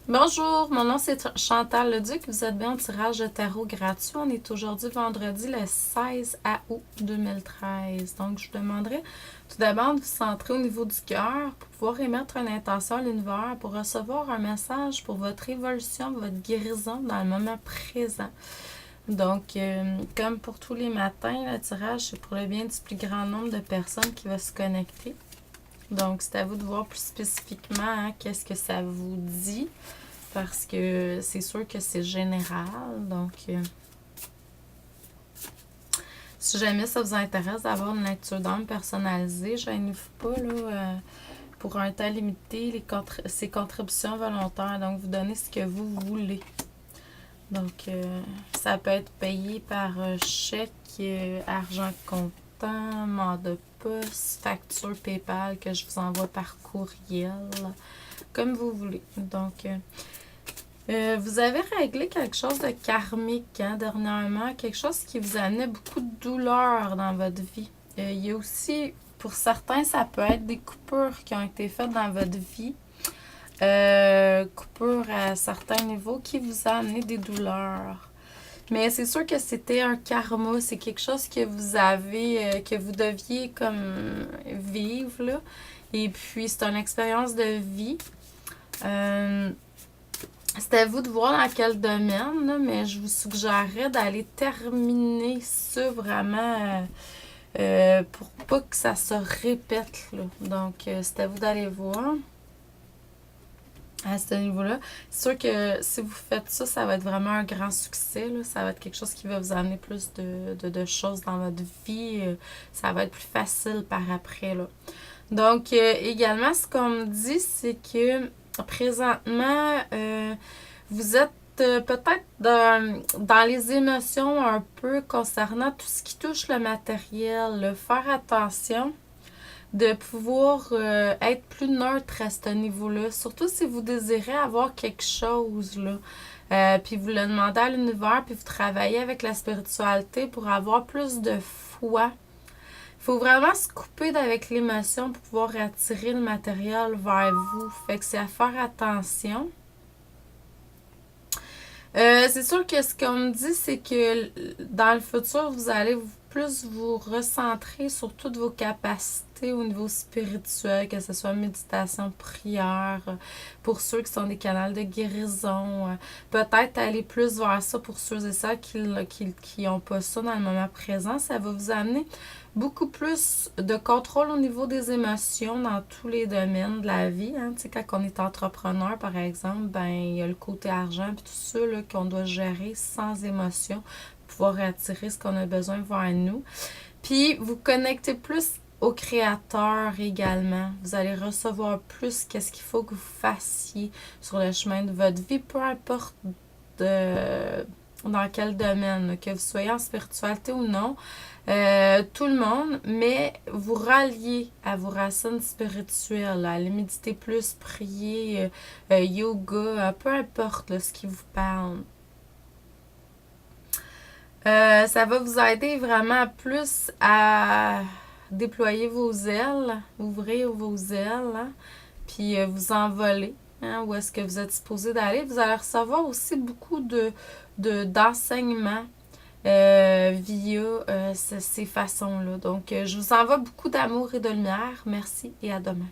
Bonjour, mon nom c'est Chantal Leduc. Vous êtes bien au tirage de tarot gratuit. On est aujourd'hui vendredi le 16 août 2013. Donc, je vous demanderai tout d'abord de vous centrer au niveau du cœur pour pouvoir émettre une intention à l'univers pour recevoir un message pour votre évolution, votre guérison dans le moment présent. Donc, comme pour tous les matins, le tirage, c'est pour le bien du plus grand nombre de personnes qui va se connecter. Donc, c'est à vous de voir plus spécifiquement qu'est-ce que ça vous dit. Parce que c'est sûr que c'est général. Donc, si jamais ça vous intéresse d'avoir une lecture d'âme personnalisée, gênez-vous pas là, pour un temps limité, c'est contributions volontaires. Donc, vous donnez ce que vous voulez. Donc, ça peut être payé par chèque, argent comptant, mandat de poste, facture PayPal que je vous envoie par courriel, comme vous voulez. Donc, vous avez réglé quelque chose de karmique dernièrement, quelque chose qui vous amenait beaucoup de douleur dans votre vie. Il y a aussi, pour certains, ça peut être des coupures qui ont été faites dans votre vie. Coupures à certains niveaux qui vous a amené des douleurs. Mais c'est sûr que c'était un karma, c'est quelque chose que vous avez, que vous deviez comme vivre, là. Et puis, c'est une expérience de vie. C'est à vous de voir dans quel domaine, là, mais je vous suggérerais d'aller terminer ça vraiment pour pas que ça se répète, là. Donc, c'est à vous d'aller voir à ce niveau-là. C'est sûr que si vous faites ça, ça va être vraiment un grand succès, là. Ça va être quelque chose qui va vous amener plus de choses dans votre vie. Ça va être plus facile par après, là. Donc, également, ce qu'on me dit, c'est que présentement, vous êtes peut-être dans les émotions un peu concernant tout ce qui touche le matériel. Là. Faire attention de pouvoir être plus neutre à ce niveau-là. Surtout si vous désirez avoir quelque chose, là. Puis vous le demandez à l'univers, puis vous travaillez avec la spiritualité pour avoir plus de foi. Il faut vraiment se couper d'avec l'émotion pour pouvoir attirer le matériel vers vous. Fait que c'est à faire attention. C'est sûr que ce qu'on me dit, c'est que dans le futur, vous allez plus vous recentrer sur toutes vos capacités au niveau spirituel, que ce soit méditation, prière, pour ceux qui sont des canaux de guérison. Peut-être aller plus vers ça pour ceux et celles qui n'ont pas ça dans le moment présent. Ça va vous amener beaucoup plus de contrôle au niveau des émotions dans tous les domaines de la vie. Hein. Tu sais, quand on est entrepreneur, par exemple, ben il y a le côté argent et tout ça là, qu'on doit gérer sans émotion pour pouvoir attirer ce qu'on a besoin vers nous. Puis, vous connectez plus au créateur également. Vous allez recevoir plus qu'est-ce qu'il faut que vous fassiez sur le chemin de votre vie, peu importe dans quel domaine, que vous soyez en spiritualité ou non. Tout le monde, mais vous ralliez à vos racines spirituelles, à aller méditer plus, prier, yoga, peu importe là, ce qui vous parle. Ça va vous aider vraiment plus à déployer vos ailes, ouvrir vos ailes, hein, puis vous envoler. Hein, où est-ce que vous êtes supposé d'aller. Vous allez recevoir aussi beaucoup d'enseignements via ces façons-là. Donc, je vous envoie beaucoup d'amour et de lumière. Merci et à demain.